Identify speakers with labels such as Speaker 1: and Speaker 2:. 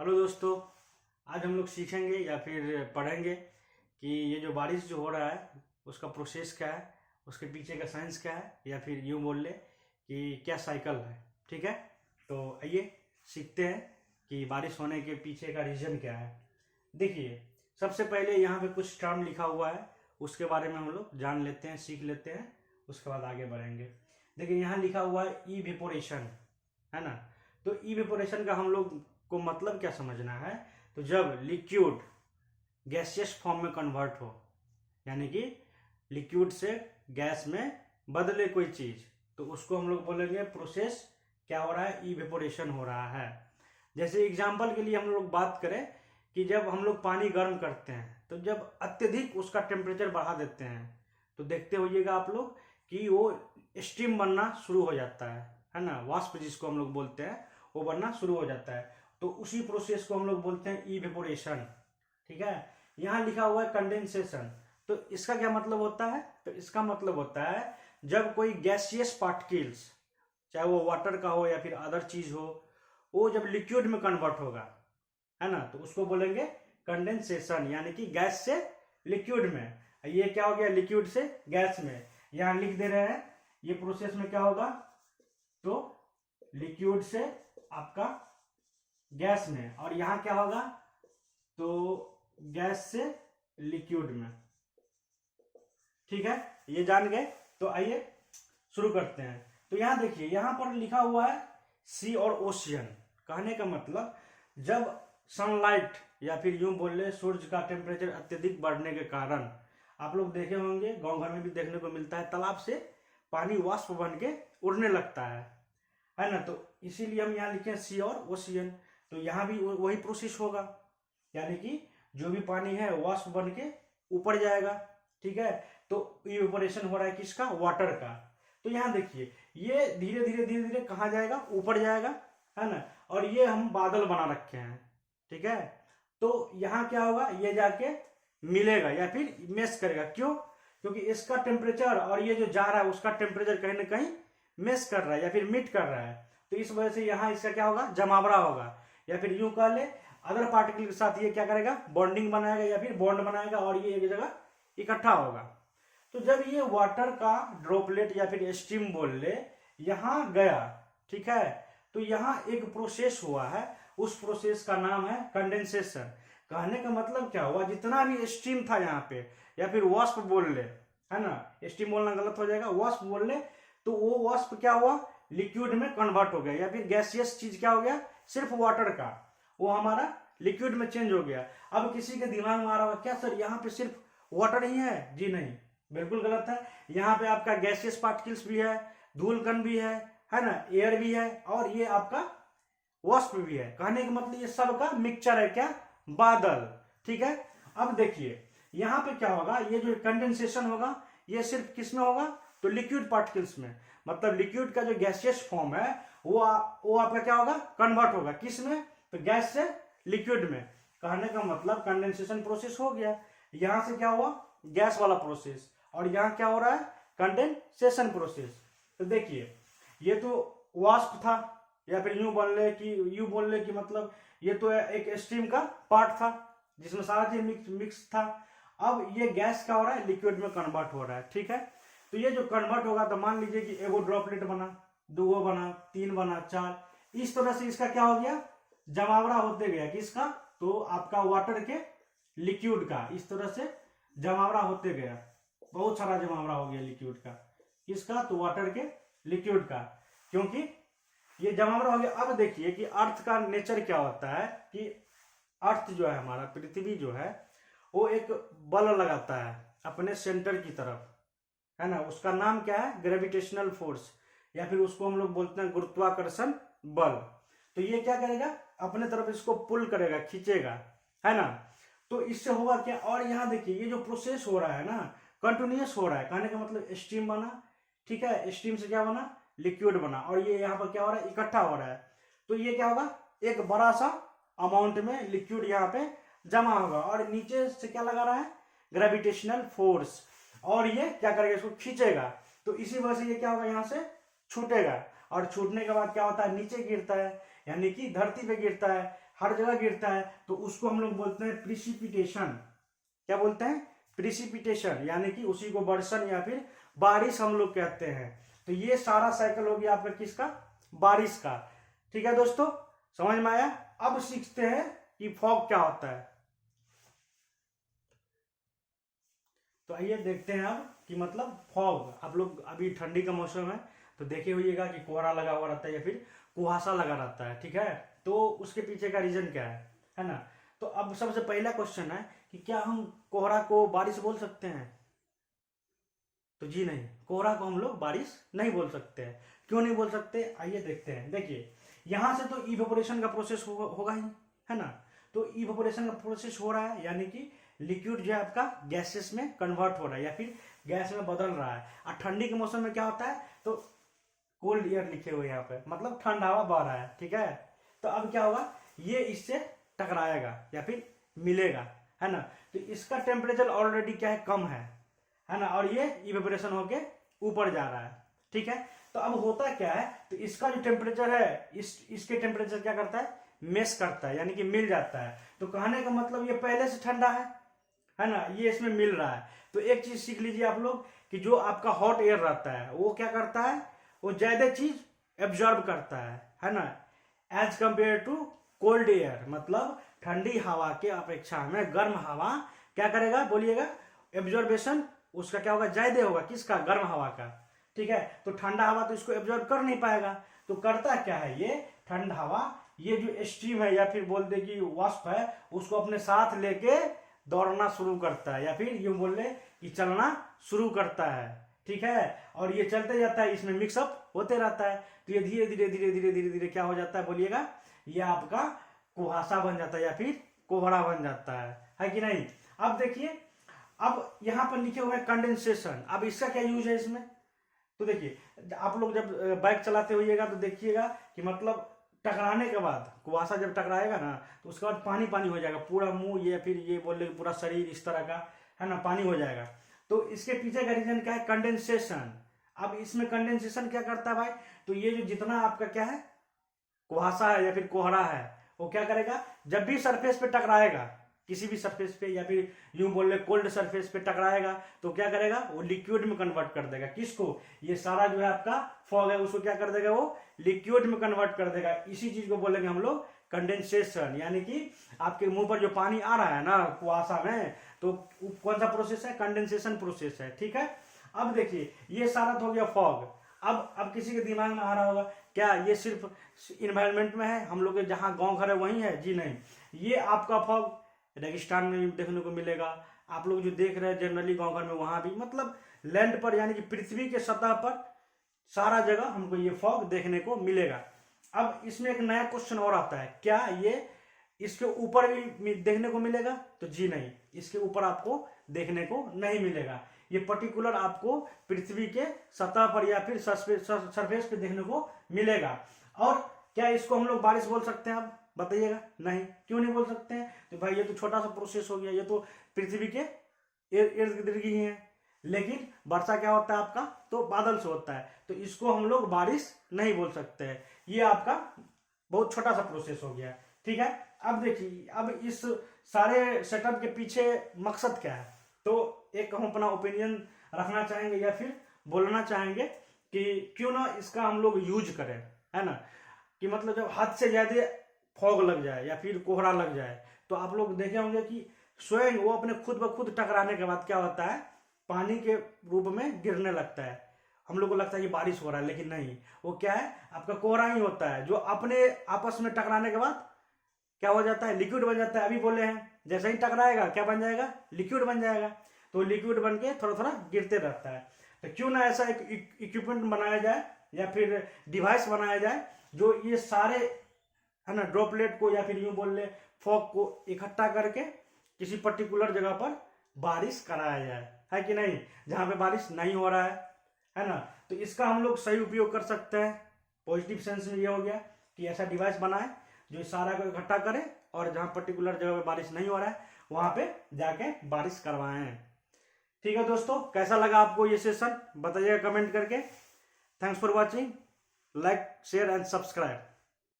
Speaker 1: Hello दोस्तों, आज हम लोग सीखेंगे या फिर पढ़ेंगे कि ये जो बारिश जो हो रहा है उसका प्रोसेस क्या है, उसके पीछे का साइंस क्या है, या फिर यूँ बोल ले कि क्या साइकिल है। ठीक है, तो आइए सीखते हैं कि बारिश होने के पीछे का रीज़न क्या है। देखिए, सबसे पहले यहाँ पे कुछ टर्म लिखा हुआ है, उसके बारे में हम लोग जान लेते हैं, सीख लेते हैं, उसके बाद आगे बढ़ेंगे। देखिए, यहाँ लिखा हुआ है इवेपोरेशन, है ना। तो इवेपोरेशन का हम लोग को मतलब क्या समझना है, तो जब लिक्विड गैसियस फॉर्म में कन्वर्ट हो, यानी कि लिक्विड से गैस में बदले कोई चीज, तो उसको हम लोग बोलेंगे प्रोसेस क्या हो रहा है, इवेपोरेशन हो रहा है। जैसे एग्जाम्पल के लिए हम लोग बात करें कि जब हम लोग पानी गर्म करते हैं तो जब अत्यधिक उसका टेम्परेचर बढ़ा देते हैं तो देखते होइएगा आप लोग कि वो स्टीम बनना शुरू हो जाता है ना, वाष्प जिसको हम लोग बोलते हैं वो बनना शुरू हो जाता है। तो उसी प्रोसेस को हम लोग बोलते हैं इवेपोरेशन। ठीक है, यहाँ लिखा हुआ है कंडेंसेशन। तो इसका क्या मतलब होता है, तो इसका मतलब होता है जब कोई गैसियस पार्टिकल्स, चाहे वो वाटर का हो या फिर अदर चीज हो, वो जब लिक्विड में कन्वर्ट होगा, है ना, तो उसको बोलेंगे कंडेंसेशन, यानी कि गैस से लिक्विड में। ये क्या हो गया, लिक्विड से गैस में। यहाँ लिख दे रहे हैं ये प्रोसेस में क्या होगा, तो लिक्विड से आपका गैस में, और यहाँ क्या होगा, तो गैस से लिक्विड में। ठीक है, ये जान गए। तो आइए शुरू करते हैं। तो यहाँ देखिए, यहाँ पर लिखा हुआ है सी और ओशियन। कहने का मतलब जब सनलाइट या फिर यूं बोल ले सूर्य का टेम्परेचर अत्यधिक बढ़ने के कारण, आप लोग देखे होंगे गांव घर में भी देखने को मिलता है, तालाब से पानी वाष्प बन के उड़ने लगता है ना। तो इसीलिए हम यहाँ लिखे सी और ओशियन। तो यहाँ भी वही प्रोसेस होगा, यानी कि जो भी पानी है वाष्प बन के ऊपर जाएगा। ठीक है, तो इवेपोरेशन हो रहा है किसका, वाटर का। तो यहाँ देखिए, ये धीरे धीरे धीरे धीरे कहाँ जाएगा, ऊपर जाएगा, है ना। और ये हम बादल बना रखे हैं। ठीक है, तो यहाँ क्या होगा, ये जाके मिलेगा या फिर मेस करेगा। क्यों, क्योंकि इसका टेम्परेचर और ये जो जा रहा है उसका टेम्परेचर कहीं ना कहीं मेस कर रहा है या फिर मीट कर रहा है। तो इस वजह से यहाँ इसका क्या होगा, जमावड़ा होगा, या फिर यूं कह ले अदर पार्टिकल के साथ ये क्या करेगा, बॉन्डिंग बनाएगा या फिर बॉन्ड बनाएगा, और ये एक जगह इकट्ठा होगा। तो जब ये वाटर का ड्रॉपलेट या फिर स्टीम बोल ले यहाँ गया, ठीक है, तो यहाँ एक प्रोसेस हुआ है, उस प्रोसेस का नाम है कंडेंसेशन। कहने का मतलब क्या हुआ, जितना भी स्टीम था यहाँ पे, या फिर वाष्प बोल ले, है ना, स्टीम बोलना गलत हो जाएगा, वाष्प बोल ले, तो वो वाष्प क्या हुआ, लिक्विड में कन्वर्ट हो गया, या फिर गैसियस चीज क्या हो गया, सिर्फ वाटर का, वो हमारा लिक्विड में चेंज हो गया। अब किसी के दिमाग में आ रहा होगा क्या सर यहाँ पे सिर्फ वाटर ही है, जी नहीं, बिल्कुल गलत है। यहाँ पे आपका गैसियस पार्टिकल्स भी है, धूल कण भी है ना, एयर भी है, और ये आपका वाष्प भी है। कहने का मतलब ये सब का मिक्सचर है, क्या, बादल। ठीक है, अब देखिए यहाँ पे क्या होगा, ये जो कंडेंसेशन होगा ये सिर्फ किस में होगा, तो लिक्विड पार्टिकल्स में। मतलब लिक्विड का जो गैसियस फॉर्म है वो आपका क्या होगा, कन्वर्ट होगा किस में, तो गैस से लिक्विड में। कहने का मतलब कंडेंसेशन प्रोसेस हो गया, यहां से क्या हुआ, गैस वाला प्रोसेस, और यहाँ क्या हो रहा है, कंडेंसेशन प्रोसेस। तो देखिए, ये तो वाष्प था, या फिर यूं बोल ले कि मतलब ये तो एक स्ट्रीम का पार्ट था जिसमें सारा चीज मिक्स था। अब ये गैस का हो रहा है, लिक्विड में कन्वर्ट हो रहा है। ठीक है, तो ये जो कन्वर्ट होगा, तो मान लीजिए कि एगो ड्रॉपलेट बना, दो बना, तीन बना, चार, इस तरह से इसका क्या हो गया, जमावड़ा होते गया किसका, तो आपका वाटर के लिक्विड का, इस तरह से जमावड़ा होते गया, बहुत सारा जमावड़ा हो गया लिक्विड का, किसका, तो वाटर के लिक्विड का, क्योंकि ये जमावड़ा हो गया। अब देखिए कि अर्थ का नेचर क्या होता है, कि अर्थ जो है हमारा, पृथ्वी जो है, वो एक बल लगाता है अपने सेंटर की तरफ, है ना। उसका नाम क्या है, ग्रेविटेशनल फोर्स, या फिर उसको हम लोग बोलते हैं गुरुत्वाकर्षण बल। तो ये क्या करेगा, अपने तरफ इसको पुल करेगा, खींचेगा, है ना। तो इससे होगा क्या, और यहाँ देखिए ये जो प्रोसेस हो रहा है ना, कंटिन्यूअस हो रहा है। कहने का मतलब स्टीम बना, ठीक है, स्टीम से क्या बना, लिक्विड बना, और ये यहाँ पर क्या हो रहा है, इकट्ठा हो रहा है। तो ये क्या होगा, एक बड़ा सा अमाउंट में लिक्विड यहाँ पे जमा होगा, और नीचे से क्या लगा रहा है, ग्रेविटेशनल फोर्स, और ये क्या करेगा, इसको खींचेगा। तो इसी वजह से ये क्या होगा, यहाँ से छूटेगा, और छूटने के बाद क्या होता है, नीचे गिरता है, यानी कि धरती पे गिरता है। हर जगह गिरता है, तो उसको हम लोग बोलते हैं प्रिसिपिटेशन। क्या बोलते हैं? प्रिसिपिटेशन, यानी कि उसी को वर्षण या फिर बारिश हम लोग कहते हैं। तो ये सारा साइकिल हो गया आपका किसका? बारिश का। ठीक है दोस्तों, समझ में आया? अब सीखते हैं कि फॉग क्या होता है। तो आइए देखते हैं अब कि मतलब फॉग, आप लोग अभी ठंडी का मौसम है तो देखे होइएगा कि कोहरा लगा हुआ रहता है या फिर कुहासा लगा रहता है। ठीक है, तो उसके पीछे का रीजन क्या है ना? तो अब सबसे पहला क्वेश्चन है कि क्या हम कोहरा को बारिश बोल सकते हैं? तो जी नहीं, कोहरा को हम लोग बारिश नहीं बोल सकते हैं। क्यों नहीं बोल सकते? आइए देखते हैं। देखिए, यहां से तो इवेपोरेशन का प्रोसेस होगा ही, है ना? तो इवेपोरेशन का प्रोसेस हो रहा है, यानी कि लिक्विड जो है आपका गैसेस में कन्वर्ट हो रहा है या फिर गैस में बदल रहा है। और ठंडी के मौसम में क्या होता है? तो कोल्ड एयर लिखे हुए यहाँ पे, मतलब ठंडा हवा बह रहा है। ठीक है, तो अब क्या होगा? ये इससे टकराएगा या फिर मिलेगा, है ना? तो इसका टेम्परेचर ऑलरेडी क्या है? कम है ना? और ये इवेपोरेशन होके ऊपर जा रहा है। ठीक है, तो अब होता क्या है? तो इसका जो टेम्परेचर है इसके टेम्परेचर क्या करता है? मेस करता है, यानी कि मिल जाता है। तो कहने का मतलब ये पहले से ठंडा है ना? ये इसमें मिल रहा है। तो एक चीज सीख लीजिए आप लोग कि जो आपका हॉट एयर रहता है वो क्या करता है? वो ज्यादा चीज एब्जॉर्ब करता है ना, as compare to cold air. मतलब ठंडी हवा के अपेक्षा में गर्म हवा क्या करेगा? बोलिएगा, एब्जॉर्बेशन उसका क्या होगा? ज्यादा होगा। किसका? गर्म हवा का। ठीक है, तो ठंडा हवा तो इसको एब्जॉर्ब कर नहीं पाएगा। तो करता क्या है? ये ठंडा हवा ये जो स्टीम है या फिर बोल दे कि वाष्प है, उसको अपने साथ लेके दौड़ना शुरू करता है या फिर यूं बोल ले कि चलना शुरू करता है। ठीक है, और ये चलते जाता है, इसमें मिक्सअप होते रहता है। तो ये धीरे धीरे धीरे धीरे धीरे धीरे क्या हो जाता है? बोलिएगा, ये आपका कुहासा बन जाता है या फिर कोहरा बन जाता है कि नहीं? अब देखिए, अब यहां पर लिखे हुए हैं कंडेंसेशन। अब इसका क्या यूज है इसमें? तो देखिए, आप लोग जब बाइक चलाते होइएगा तो देखिएगा कि मतलब टकराने के बाद कुहासा जब टकराएगा ना, तो उसके बाद पानी पानी हो जाएगा पूरा मुंह, ये फिर ये बोल रहे पूरा शरीर इस तरह का, है ना, पानी हो जाएगा। तो इसके पीछे का रीजन क्या है? कंडेंसेशन। अब इसमें कंडेंसेशन क्या करता है भाई? तो ये जो जितना आपका क्या है कुहासा है या फिर कोहरा है, वो क्या करेगा? जब भी सरफेस पे टकराएगा, किसी भी सरफेस पे या फिर यूं बोल रहे कोल्ड सरफेस पे टकराएगा, तो क्या करेगा? वो लिक्विड में कन्वर्ट कर देगा। किसको? ये सारा जो है आपका फॉग है उसको क्या कर देगा? वो लिक्विड में कन्वर्ट कर देगा। इसी चीज को बोलेंगे हम लोग कंडेंसेशन, यानी कि आपके मुंह पर जो पानी आ रहा है ना कुहासा में, तो कौन सा प्रोसेस है? कंडेंसेशन प्रोसेस है। ठीक है, अब देखिए, ये सारा तो हो गया फॉग। अब किसी के दिमाग में आ रहा होगा, क्या ये सिर्फ इन्वायरमेंट में है, हम लोग के जहाँ गांव घर है वहीं है? जी नहीं, ये आपका फॉग रेगिस्तान में भी देखने को मिलेगा। आप लोग जो देख रहे हैं जनरली गांव घर में, वहां भी, मतलब लैंड पर यानी कि पृथ्वी के सतह पर सारा जगह हमको ये फॉग देखने को मिलेगा। अब इसमें एक नया क्वेश्चन और आता है, क्या ये इसके ऊपर भी देखने को मिलेगा? तो जी नहीं, इसके ऊपर आपको देखने को नहीं मिलेगा। ये पर्टिकुलर आपको पृथ्वी के सतह पर या फिर सरफेस पे देखने को मिलेगा। और क्या इसको हम लोग बारिश बोल सकते हैं? आप बताइएगा। नहीं, क्यों नहीं बोल सकते हैं? तो भाई ये तो छोटा सा प्रोसेस हो गया, ये तो पृथ्वी के इर्द गिर्द ही है। लेकिन वर्षा क्या होता है आपका? तो बादल से होता है, तो इसको हम लोग बारिश नहीं बोल सकते हैं। ये आपका बहुत छोटा सा प्रोसेस हो गया। ठीक है, अब देखिए, अब इस सारे सेटअप के पीछे मकसद क्या है? तो एक हम अपना ओपिनियन रखना चाहेंगे या फिर बोलना चाहेंगे कि क्यों ना इसका हम लोग यूज करें, है ना? कि मतलब जब हद से ज्यादा फॉग लग जाए या फिर कोहरा लग जाए, तो आप लोग देखे होंगे कि स्वयं वो अपने खुद ब खुद टकराने के बाद क्या होता है? पानी के रूप में गिरने लगता है। हम लोग को लगता है कि बारिश हो रहा है, लेकिन नहीं, वो क्या है? आपका कोहरा ही होता है, जो अपने आपस में टकराने के बाद क्या हो जाता है? लिक्विड बन जाता है। अभी बोले हैं, जैसे ही टकराएगा क्या बन जाएगा? लिक्विड बन जाएगा। तो लिक्विड बन के थोड़ा थोड़ा गिरते रहता है। तो क्यों ना ऐसा एक इक्विपमेंट बनाया जाए या फिर डिवाइस बनाया जाए जो ये सारे, है ना, ड्रॉपलेट को या फिर यूं बोल ले फॉग को इकट्ठा करके किसी पर्टिकुलर जगह पर बारिश कराया जाए, है कि नहीं? जहां पे बारिश नहीं हो रहा है ना? तो इसका हम लोग सही उपयोग कर सकते हैं। पॉजिटिव सेंस में ये हो गया कि ऐसा डिवाइस बनाए जो सारा को इकट्ठा करे और जहां पर्टिकुलर जगह पे बारिश नहीं हो रहा है वहां पे जाके बारिश करवाएं। ठीक है दोस्तों, कैसा लगा आपको ये सेशन? बताइएगा कमेंट करके। Thanks for watching. Like, share and subscribe.